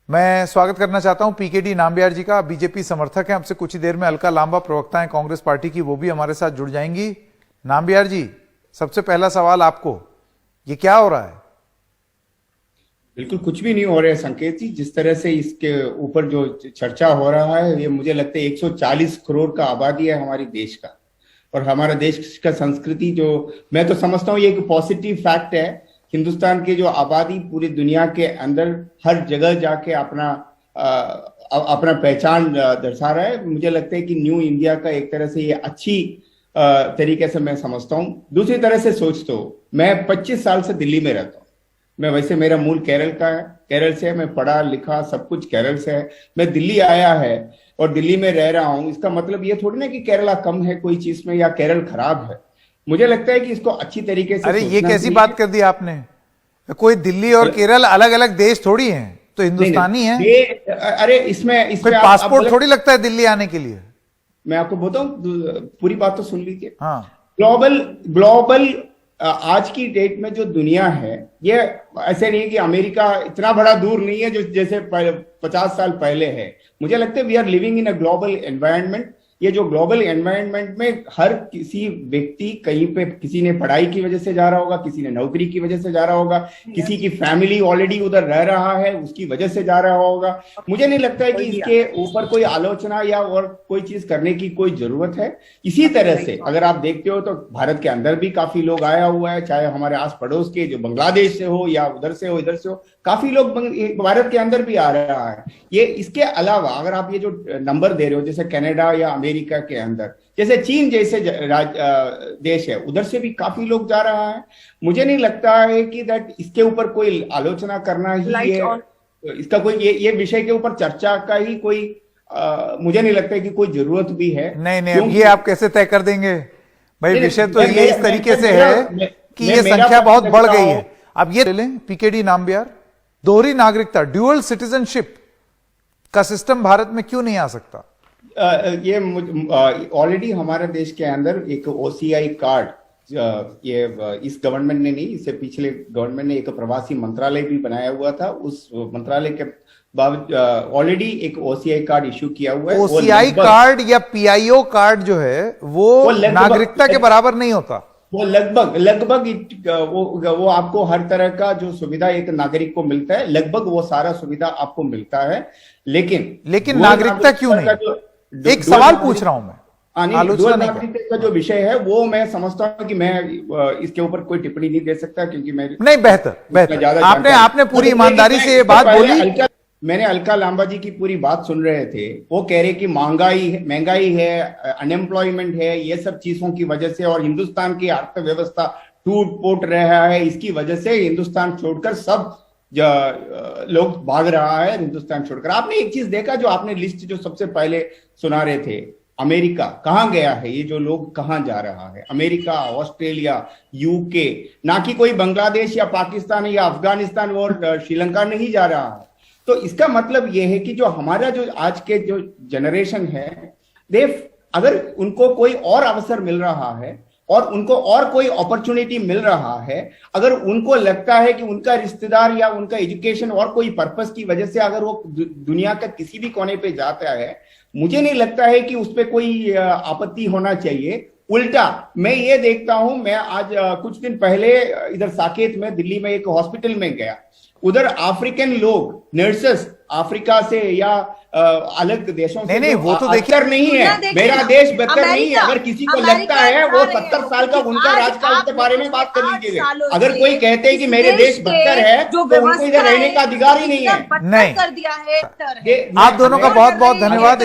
मैं स्वागत करना चाहता हूं पीकेडी नाम्बियार जी का। बीजेपी समर्थक हैं। हमसे कुछ ही देर में अलका लांबा प्रवक्ता हैं कांग्रेस पार्टी की, वो भी हमारे साथ जुड़ जाएंगी। नाम्बियार जी, सबसे पहला सवाल आपको, ये क्या हो रहा है? बिल्कुल कुछ भी नहीं हो रहा है संकेत जी। जिस तरह से इसके ऊपर जो चर्चा हो रहा है, ये मुझे लगता है 140 करोड़ का आबादी है हमारे देश का, और हमारा देश का संस्कृति जो मैं तो समझता हूँ ये एक पॉजिटिव फैक्ट है। हिंदुस्तान की जो आबादी पूरी दुनिया के अंदर हर जगह जाके अपना पहचान दर्शा रहा है। मुझे लगता है कि न्यू इंडिया का एक तरह से ये अच्छी तरीके से मैं समझता हूँ। दूसरी तरह से सोचता हूँ, मैं 25 साल से दिल्ली में रहता हूँ। मैं वैसे मेरा मूल केरल का है, केरल से मैं पढ़ा लिखा सब कुछ केरल से है। मैं दिल्ली आया है और दिल्ली में रह रहा हूँ। इसका मतलब ये थोड़ी ना कि केरला कम है कोई चीज में या केरल खराब है। मुझे लगता है कि इसको अच्छी तरीके से, अरे ये कैसी बात कर दी आपने? कोई दिल्ली और केरल अलग अलग देश थोड़ी हैं, तो हिंदुस्तानी है। अरे इसमें कोई पासपोर्ट थोड़ी लगता है दिल्ली आने के लिए। मैं आपको बताऊं, पूरी बात तो सुन लीजिए। हाँ, ग्लोबल आज की डेट में जो दुनिया है, ये ऐसे नहीं कि अमेरिका इतना बड़ा दूर नहीं है जो जैसे 50 साल पहले है। मुझे लगता है we are living in a global environment. ये जो ग्लोबल एनवायरनमेंट में हर किसी व्यक्ति कहीं पे, किसी ने पढ़ाई की वजह से जा रहा होगा, किसी ने नौकरी की वजह से जा रहा होगा, किसी की फैमिली ऑलरेडी उधर रह रहा है उसकी वजह से जा रहा होगा। मुझे नहीं लगता है कि इसके ऊपर कोई आलोचना या और कोई चीज करने की कोई जरूरत है। इसी तरह से अगर आप देखते हो तो भारत के अंदर भी काफी लोग आया हुआ है, चाहे हमारे आस पड़ोस के जो बांग्लादेश से हो या उधर से हो इधर से हो, काफी लोग भारत के अंदर भी आ रहा है। ये इसके अलावा अगर आप ये जो नंबर दे रहे हो, जैसे कनाडा या अमेरिका के अंदर, जैसे चीन जैसे देश है, उधर से भी काफी लोग जा रहा है। मुझे नहीं लगता है कि दैट इसके ऊपर कोई आलोचना करना ही इसका कोई ये विषय के ऊपर चर्चा का ही कोई मुझे नहीं लगता है कि कोई जरूरत भी है। नहीं, अब ये आप कैसे तय कर देंगे भाई? विषय तो ये इस तरीके से है कि ये संख्या बहुत बढ़ गई है। अब ये ले लें पीकेडी नाम्बियार, दोहरी नागरिकता, ड्यूअल सिटीजनशिप का सिस्टम भारत में क्यों नहीं आ सकता? ये ऑलरेडी हमारे देश के अंदर एक ओसीआई कार्ड, ये इस गवर्नमेंट ने नहीं, इससे पिछले गवर्नमेंट ने एक प्रवासी मंत्रालय भी बनाया हुआ था। उस मंत्रालय के बाद ऑलरेडी एक ओसीआई कार्ड इश्यू किया हुआ है। ओसीआई कार्ड या पीआईओ कार्ड जो है वो नागरिकता के बराबर नहीं होता। वो लगभग वो आपको हर तरह का जो सुविधा एक नागरिक को मिलता है, लगभग वो सारा सुविधा आपको मिलता है। लेकिन नागरिकता क्यों नहीं? एक सवाल पूछ रहा हूं मैं, आलोचना नागरिकता का जो विषय है वो मैं समझता हूं कि मैं इसके ऊपर कोई टिप्पणी नहीं दे सकता, क्योंकि मैं नहीं। बेहतर आपने पूरी ईमानदारी से ये बात बोली। मैंने अलका लांबा जी की पूरी बात सुन रहे थे, वो कह रहे कि महंगाई है, अनएम्प्लॉयमेंट है, ये सब चीजों की वजह से, और हिंदुस्तान की अर्थव्यवस्था टूट फूट रहा है, इसकी वजह से हिंदुस्तान छोड़कर सब लोग भाग रहा है हिंदुस्तान छोड़कर। आपने एक चीज देखा, जो आपने लिस्ट जो सबसे पहले सुना रहे थे, अमेरिका कहाँ गया है, ये जो लोग कहाँ जा रहा है? अमेरिका, ऑस्ट्रेलिया, यूके, ना कि कोई बांग्लादेश या पाकिस्तान या अफगानिस्तान और श्रीलंका नहीं जा रहा है। तो इसका मतलब यह है कि जो हमारा जो आज के जो जनरेशन है, अगर उनको कोई और अवसर मिल रहा है और उनको और कोई अपॉर्चुनिटी मिल रहा है, अगर उनको लगता है कि उनका रिश्तेदार या उनका एजुकेशन और कोई पर्पस की वजह से अगर वो दुनिया का किसी भी कोने पे जाता है, मुझे नहीं लगता है कि उस पर कोई आपत्ति होना चाहिए। उल्टा मैं ये देखता हूं, मैं आज कुछ दिन पहले इधर साकेत में दिल्ली में एक हॉस्पिटल में गया, उधर अफ्रीकन लोग, नर्सेस अफ्रीका से या अलग देशों से, नहीं वो तो देखिए नहीं है, मेरा देश बेहतर नहीं है। अगर किसी को लगता है वो 70 साल का उनका राजकाल के बारे में बात कर लीजिएगा। अगर कोई कहते हैं कि मेरे देश बेहतर है तो उनको इधर रहने का अधिकार ही नहीं है। नहीं, आप दोनों का बहुत बहुत धन्यवाद।